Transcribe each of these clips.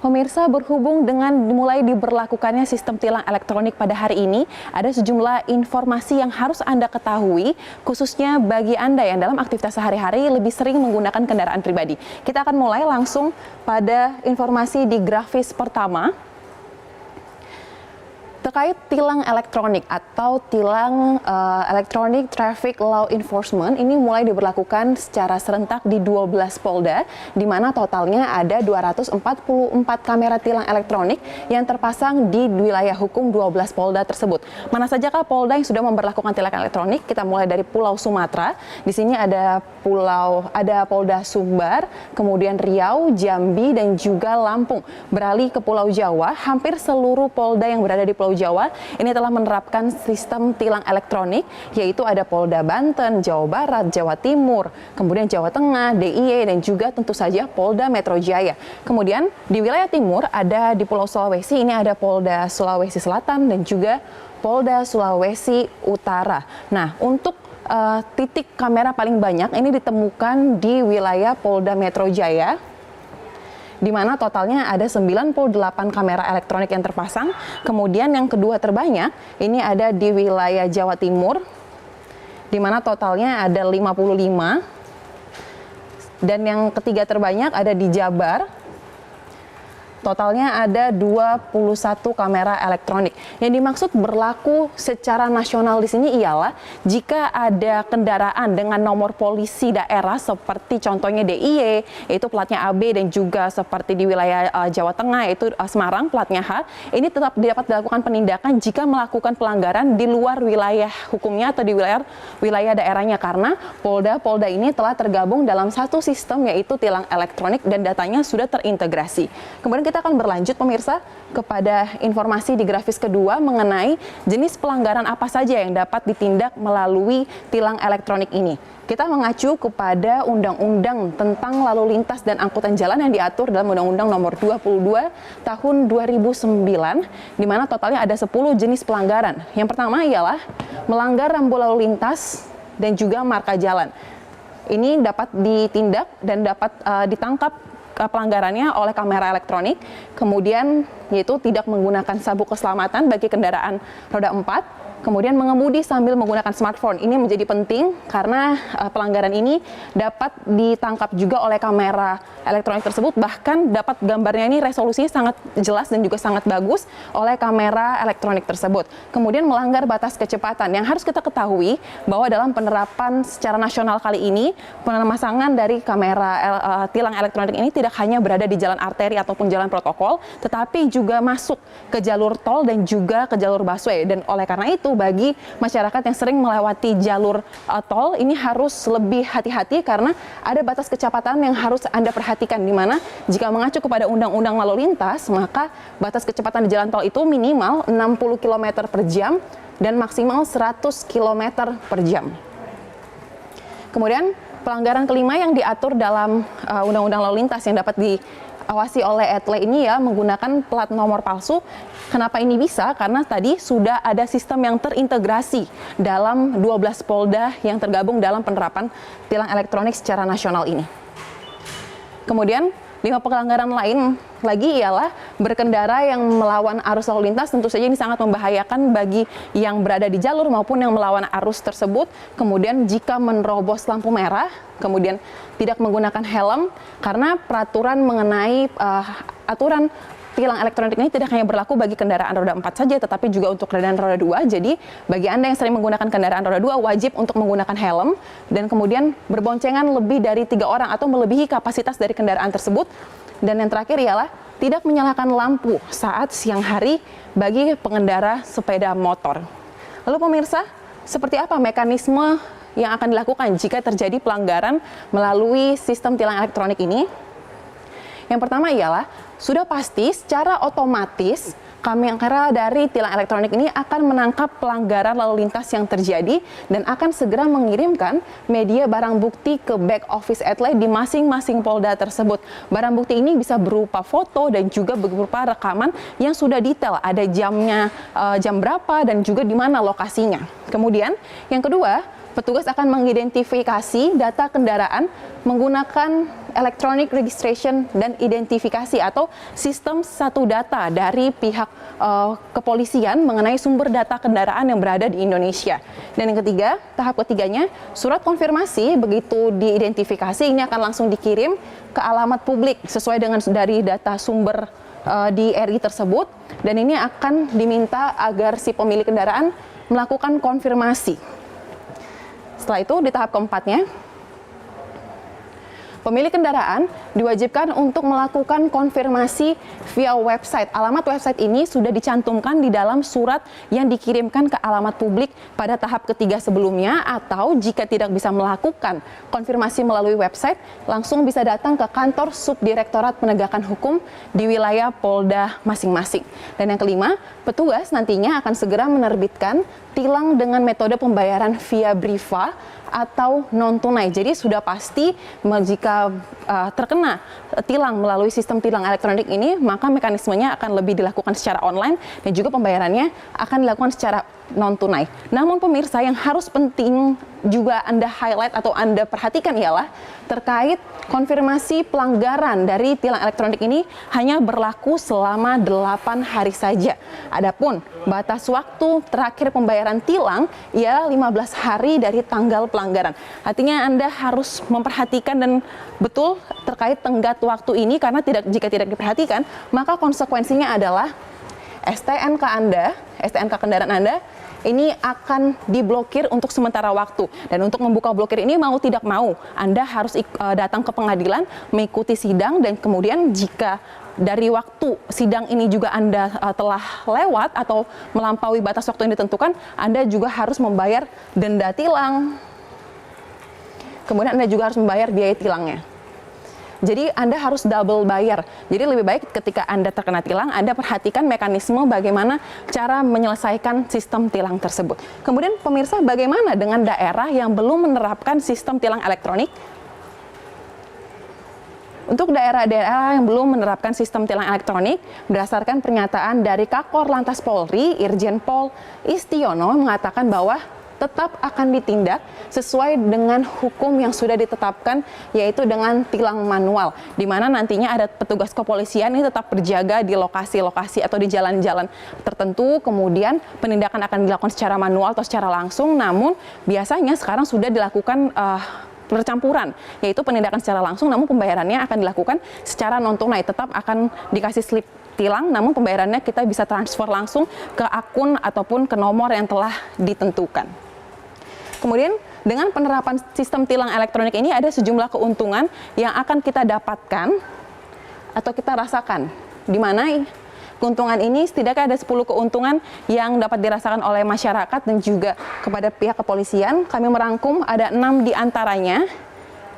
Pemirsa, berhubung dengan mulai diberlakukannya sistem tilang elektronik pada hari ini, ada sejumlah informasi yang harus Anda ketahui, khususnya bagi Anda yang dalam aktivitas sehari-hari lebih sering menggunakan kendaraan pribadi. Kita akan mulai langsung pada informasi di grafis pertama. Terkait tilang elektronik atau tilang Electronic Traffic Law Enforcement, ini mulai diberlakukan secara serentak di 12 polda, di mana totalnya ada 244 kamera tilang elektronik yang terpasang di wilayah hukum 12 polda tersebut. Mana sajakah polda yang sudah memberlakukan tilang elektronik? Kita mulai dari Pulau Sumatera. Di sini ada Polda Sumbar, kemudian Riau, Jambi, dan juga Lampung. Beralih ke Pulau Jawa, hampir seluruh polda yang berada di Pulau Jawa ini telah menerapkan sistem tilang elektronik, yaitu ada Polda Banten, Jawa Barat, Jawa Timur, kemudian Jawa Tengah, DIY, dan juga tentu saja Polda Metro Jaya. Kemudian di wilayah timur ada di Pulau Sulawesi, ini ada Polda Sulawesi Selatan dan juga Polda Sulawesi Utara. Nah, untuk titik kamera paling banyak ini ditemukan di wilayah Polda Metro Jaya, di mana totalnya ada 98 kamera elektronik yang terpasang. Kemudian yang kedua terbanyak ini ada di wilayah Jawa Timur, di mana totalnya ada 55. Dan yang ketiga terbanyak ada di Jabar, totalnya ada 21 kamera elektronik. Yang dimaksud berlaku secara nasional di sini ialah jika ada kendaraan dengan nomor polisi daerah seperti contohnya DIY, yaitu platnya AB, dan juga seperti di wilayah Jawa Tengah yaitu Semarang platnya H, ini tetap dapat dilakukan penindakan jika melakukan pelanggaran di luar wilayah hukumnya atau di wilayah daerahnya, karena polda-polda ini telah tergabung dalam satu sistem yaitu tilang elektronik dan datanya sudah terintegrasi. Kemudian kita akan berlanjut pemirsa kepada informasi di grafis kedua mengenai jenis pelanggaran apa saja yang dapat ditindak melalui tilang elektronik ini. Kita mengacu kepada Undang-Undang tentang Lalu Lintas dan Angkutan Jalan yang diatur dalam Undang-Undang Nomor 22 Tahun 2009, di mana totalnya ada 10 jenis pelanggaran. Yang pertama ialah melanggar rambu lalu lintas dan juga marka jalan. Ini dapat ditindak dan dapat ditangkap pelanggarannya oleh kamera elektronik. Kemudian yaitu tidak menggunakan sabuk keselamatan bagi kendaraan roda 4. Kemudian mengemudi sambil menggunakan smartphone. Ini menjadi penting karena pelanggaran ini dapat ditangkap juga oleh kamera elektronik tersebut. Bahkan dapat gambarnya ini resolusinya sangat jelas dan juga sangat bagus oleh kamera elektronik tersebut. Kemudian melanggar batas kecepatan. Yang harus kita ketahui bahwa dalam penerapan secara nasional kali ini, pemasangan dari kamera tilang elektronik ini tidak hanya berada di jalan arteri ataupun jalan protokol, tetapi juga masuk ke jalur tol dan juga ke jalur busway. Dan oleh karena itu, bagi masyarakat yang sering melewati jalur tol ini harus lebih hati-hati karena ada batas kecepatan yang harus Anda perhatikan, di mana jika mengacu kepada Undang-Undang Lalu Lintas, maka batas kecepatan di jalan tol itu minimal 60 km per jam dan maksimal 100 km per jam. Kemudian pelanggaran kelima yang diatur dalam Undang-Undang Lalu Lintas yang dapat diawasi oleh ETLE ini ya, menggunakan plat nomor palsu. Kenapa ini bisa? Karena tadi sudah ada sistem yang terintegrasi dalam 12 polda yang tergabung dalam penerapan tilang elektronik secara nasional ini. Kemudian 5 pelanggaran lain lagi ialah berkendara yang melawan arus lalu lintas. Tentu saja ini sangat membahayakan bagi yang berada di jalur maupun yang melawan arus tersebut. Kemudian jika menerobos lampu merah, kemudian tidak menggunakan helm, karena peraturan mengenai aturan tilang elektronik ini tidak hanya berlaku bagi kendaraan roda 4 saja, tetapi juga untuk kendaraan roda 2. Jadi bagi Anda yang sering menggunakan kendaraan roda 2 wajib untuk menggunakan helm, dan kemudian berboncengan lebih dari 3 orang atau melebihi kapasitas dari kendaraan tersebut. Dan yang terakhir ialah tidak menyalakan lampu saat siang hari bagi pengendara sepeda motor. Lalu pemirsa, seperti apa mekanisme yang akan dilakukan jika terjadi pelanggaran melalui sistem tilang elektronik ini? Yang pertama ialah sudah pasti secara otomatis kamera dari tilang elektronik ini akan menangkap pelanggaran lalu lintas yang terjadi dan akan segera mengirimkan media barang bukti ke back office ETLE di masing-masing polda tersebut. Barang bukti ini bisa berupa foto dan juga berupa rekaman yang sudah detail, ada jamnya, jam berapa dan juga di mana lokasinya. Kemudian yang kedua, petugas akan mengidentifikasi data kendaraan menggunakan Electronic Registration dan Identifikasi atau sistem satu data dari pihak kepolisian mengenai sumber data kendaraan yang berada di Indonesia. Dan yang ketiga, tahap ketiganya, surat konfirmasi begitu diidentifikasi ini akan langsung dikirim ke alamat publik sesuai dengan dari data sumber di RI tersebut, dan ini akan diminta agar si pemilik kendaraan melakukan konfirmasi. Setelah itu di tahap keempatnya, pemilik kendaraan diwajibkan untuk melakukan konfirmasi via website. Alamat website ini sudah dicantumkan di dalam surat yang dikirimkan ke alamat publik pada tahap ketiga sebelumnya, atau jika tidak bisa melakukan konfirmasi melalui website, langsung bisa datang ke kantor Subdirektorat Penegakan Hukum di wilayah Polda masing-masing. Dan yang kelima, petugas nantinya akan segera menerbitkan tilang dengan metode pembayaran via Briva atau non-tunai. Jadi sudah pasti jika terkena tilang melalui sistem tilang elektronik ini, maka mekanismenya akan lebih dilakukan secara online dan juga pembayarannya akan dilakukan secara non-tunai. Namun pemirsa, yang harus penting juga Anda highlight atau Anda perhatikan ialah terkait konfirmasi pelanggaran dari tilang elektronik ini hanya berlaku selama 8 hari saja. Adapun batas waktu terakhir pembayaran tilang ialah 15 hari dari tanggal pelanggaran. Artinya Anda harus memperhatikan dan betul terkait tenggat waktu ini, karena jika tidak diperhatikan, maka konsekuensinya adalah STNK Anda, STNK kendaraan Anda ini akan diblokir untuk sementara waktu. Dan untuk membuka blokir ini mau tidak mau, Anda harus datang ke pengadilan, mengikuti sidang, dan kemudian jika dari waktu sidang ini juga Anda telah lewat atau melampaui batas waktu yang ditentukan, Anda juga harus membayar denda tilang. Kemudian Anda juga harus membayar biaya tilangnya. Jadi Anda harus double bayar. Jadi lebih baik ketika Anda terkena tilang, Anda perhatikan mekanisme bagaimana cara menyelesaikan sistem tilang tersebut. Kemudian pemirsa, bagaimana dengan daerah yang belum menerapkan sistem tilang elektronik? Untuk daerah-daerah yang belum menerapkan sistem tilang elektronik, berdasarkan pernyataan dari Kakor Lantas Polri, Irjen Pol Istiono mengatakan bahwa tetap akan ditindak sesuai dengan hukum yang sudah ditetapkan, yaitu dengan tilang manual, di mana nantinya ada petugas kepolisian ini tetap berjaga di lokasi-lokasi atau di jalan-jalan tertentu. Kemudian penindakan akan dilakukan secara manual atau secara langsung, namun biasanya sekarang sudah dilakukan percampuran, yaitu penindakan secara langsung, namun pembayarannya akan dilakukan secara non-tunai. Tetap akan dikasih slip tilang, namun pembayarannya kita bisa transfer langsung ke akun ataupun ke nomor yang telah ditentukan. Kemudian dengan penerapan sistem tilang elektronik ini ada sejumlah keuntungan yang akan kita dapatkan atau kita rasakan, di mana keuntungan ini setidaknya ada 10 keuntungan yang dapat dirasakan oleh masyarakat dan juga kepada pihak kepolisian. Kami merangkum ada 6 di antaranya,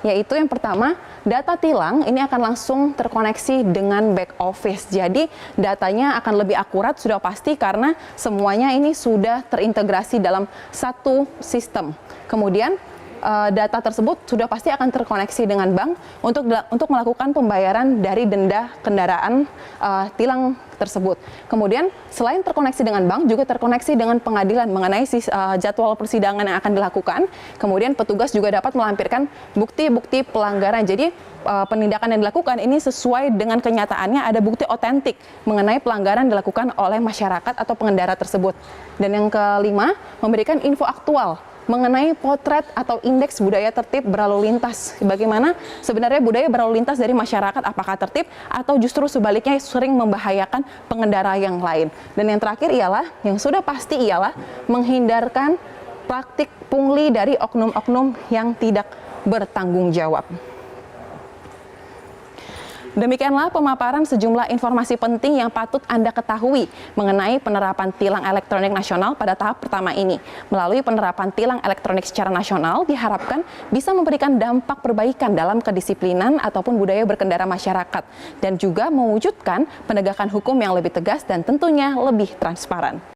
yaitu yang pertama, data tilang ini akan langsung terkoneksi dengan back office. Jadi datanya akan lebih akurat sudah pasti karena semuanya ini sudah terintegrasi dalam satu sistem. Kemudian data tersebut sudah pasti akan terkoneksi dengan bank untuk melakukan pembayaran dari denda kendaraan tilang tersebut. Kemudian selain terkoneksi dengan bank, juga terkoneksi dengan pengadilan mengenai jadwal persidangan yang akan dilakukan. Kemudian petugas juga dapat melampirkan bukti-bukti pelanggaran. Jadi penindakan yang dilakukan ini sesuai dengan kenyataannya, ada bukti otentik mengenai pelanggaran dilakukan oleh masyarakat atau pengendara tersebut. Dan yang kelima, memberikan info aktual mengenai potret atau indeks budaya tertib berlalu lintas. Bagaimana sebenarnya budaya berlalu lintas dari masyarakat, apakah tertib atau justru sebaliknya sering membahayakan pengendara yang lain. Dan yang terakhir ialah, yang sudah pasti ialah menghindarkan praktik pungli dari oknum-oknum yang tidak bertanggung jawab. Demikianlah pemaparan sejumlah informasi penting yang patut Anda ketahui mengenai penerapan tilang elektronik nasional pada tahap pertama ini. Melalui penerapan tilang elektronik secara nasional diharapkan bisa memberikan dampak perbaikan dalam kedisiplinan ataupun budaya berkendara masyarakat dan juga mewujudkan penegakan hukum yang lebih tegas dan tentunya lebih transparan.